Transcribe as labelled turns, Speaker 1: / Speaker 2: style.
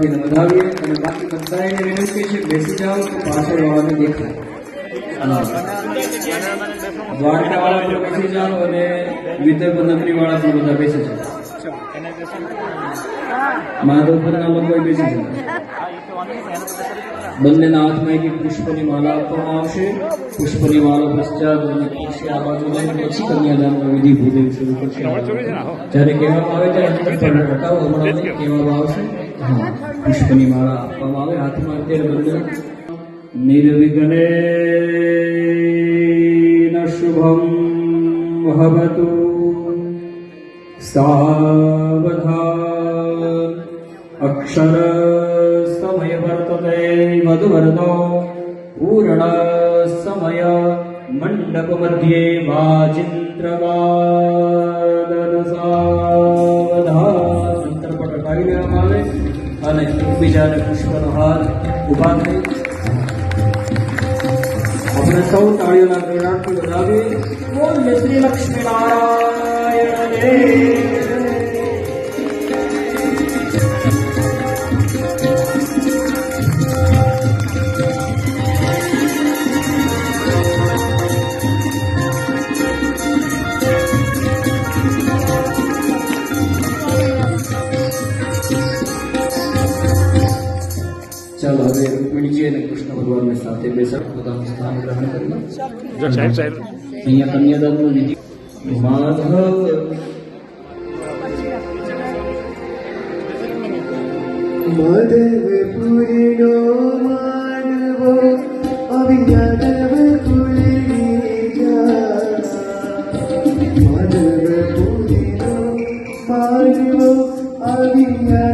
Speaker 1: આપીને વધાવીએ અને બાકી બધાને વિનંતી છે બેસી જાઓ તો પાછળ વાળાને દેખાય. દ્વારકા વાળા પણ બેસી જાઓ અને વિદર્ભ નગરી વાળા પણ બધા બેસી જાઓ. માધવપુરના લોકો બેસી જાઓ. બંનેના હાથમાં એક પુષ્પની માળા આપવામાં આવશે. પુષ્પની માળા પશ્ચાત અને આ બાજુ લઈને પછી કન્યાદાનનો વિધિ ભૂદેવ શરૂ કરશે. જ્યારે કહેવામાં આવે ત્યારે અંતર પર હટાવો, હમણાં કહેવામાં આવશે. હા, પુષ્પની માળા આપવામાં આવે હાથમાં અત્યારે બંને. નિર્વિઘ્નેન શુભમ ભવતુ સાવધાન. અક્ષર સમય વર્તતે મધુવર્ણો પૂર્ણ સમય મંડપ મધ્યે વાજિંદ્રવાદન સાવધાન. અંતરપટ કાઢી લેવામાં આવે અને એકબીજાને પુષ્પનો હાર ઉભા થઈ આપણે સૌ તાળીઓના ગણનાથી વધાવીએ. બોલીએ શ્રી લક્ષ્મી નારાયણ દેવ. ચાલો હવે રૂકમણીજી અને કૃષ્ણ ભગવાનને સાથે બેસાડ પોતાનું સ્થાન ગ્રહણ કરી. અહીંયા કન્યાદાનનું વિધિ. માધવ
Speaker 2: માધવપુરીનો માનવો અવિયાદવપુરી માધવપુરીનો માનવો અવિયાદ